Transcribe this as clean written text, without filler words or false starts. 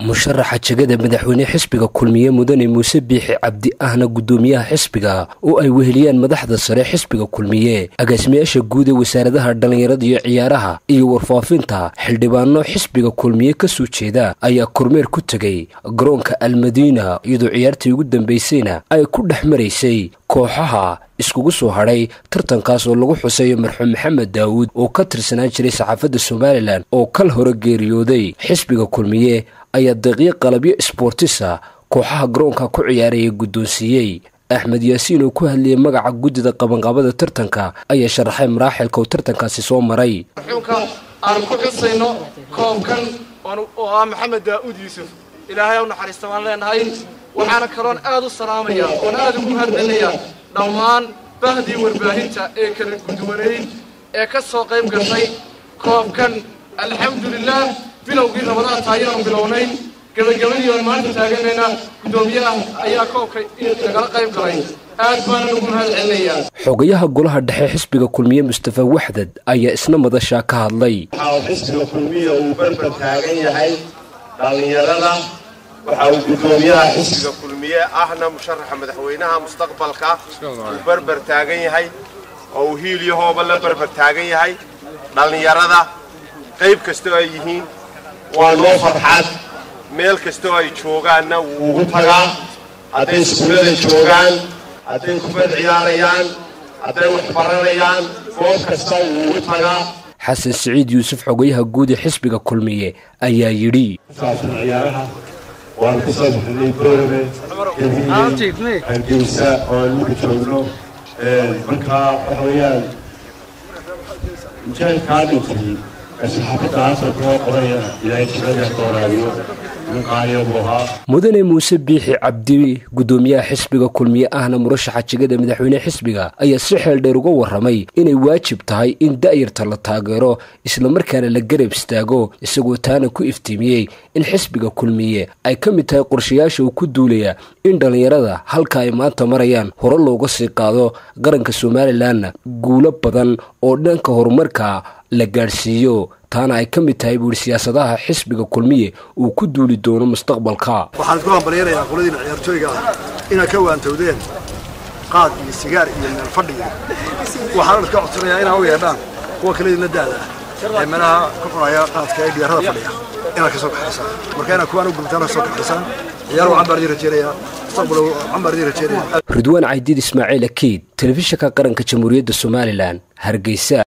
musharaxa jagada madaxweyne xisbiga kulmiye mudane muuse biixi cabdi ahna gudoomiyaha xisbiga oo ay weheliyaan madaxda sare xisbiga kulmiye agaasimayaasha guud ee wasaaradaha dhalinyarada iyo ciyaaraha iyo warfaafinta xildhibaano xisbiga kulmiye ka soo jeeda ayaa kormeer ku tagay garoonka almadiina iyadoo ciyaartii ugu dambeysayna ay ku dhexmaraysay kooxaha iskugu soo hadhay tartankaas oo lagu xuseeyo marxuum maxamed daawud oo ka tirsanaan jiray saxaafadda Soomaaliland oo kal hore geeriyooday xisbiga kulmiye ayaa daqiiq qalabyo sportisa kooxaha garoonka ku ciyaaraya guddoonsiiyay Axmed Yaasiin oo ku hadlayay magaca guddida qabanqaabada tartanka ayaa sharaxay maraaxilka tartankaasi soo maray aan ku xusayno koobkan oo maxamed daawud yuusuf ilaahay u naxariisto waan leenahay waxaana kaloon aad u salaamaya oo aad ugu hadlinaya dhammaan bahdii warbaahinta ee kala gudwaneyd ee ka soo qayb gashay koobkan alxamdulillah bilowgii rabadaan taayaan bilownay gabagabadii oo maanta taaganayna gudoomiyaha ayaa koobka nagala qayb galay aad baan ugu mahadcelinayaa xogayaha golaha dhexe xisbiga kulmiye Mustafa Waxdad ayaa isna madasha ka hadlay xisbiga kulmiye uu barbar taagan yahay dhalinyarada waxa uu gudoomiyaha xisbiga kulmiye ahna musharaxa madaxweynaha mustaqbalka uu barbar taagan yahay oo hiil iyo hooba la barbar taagan yahay dhalinyarada qayb kasta ay yihiin waa loo farxad meel kasta ay joogaanna wuu ugu tagaa hadday iskuulada joogaan hadday kubad ciyaarayaan hadday wax baranayaan goob kasta wuu ugu tagaa xasan Saciid Yuusuf xogayaha guud ee xisbiga kulmiye ayaa yidhi waan ku soo bixinay doorame hargeysa oo lagu joogno markaa waxa weeyaan mujaahidkaa dhintay saxaafadda asalkoo qoraya ilaahay jibada dooraayo mudane muuse biixi cabdi gudoomiyaha xisbiga kulmiye ahna murashaxa jagada madaxweyne xisbiga ayaa si xeel dheer uga waramay inay waajib tahay in da'yarta la taageero isla markaana la garab istaago isagoo taana ku iftiimiyey in xisbiga kulmiye ay ka mid tahay qorshayaasha uu ku duulaya in dhalinyarada halka ay maanta marayaan hore looga sii qaado qaranka Soomaaliland guulo badan oo dhanka horumarka la gaarsiiyo taana ay ka mid tahay buur siyaasadaha xisbiga kulmiye uu ku duuli doono mustaqbalka waxaan ku hambalyeeyaa qoladii ciyaartooyga ina ka waantowdeen qaad iyo sigaar iyo meel fadhiga waxaan ka codsanayaa inay u yeedhaan kuwa kale in la daada ee meelaha ku xunaya qaadka ee diyaarada fadhiya ina ka soo kaxaysan marka ina kuwan u gubtaan soo kaxaysan ciyaar waxaan bari rajeeyaa mustaqbal waxaan bari rajeeyaa Ridwaan Caydiid Ismaaciil Akiid telefishinka qaranka Jamhuuriyadda Soomaaliland Hargeysa.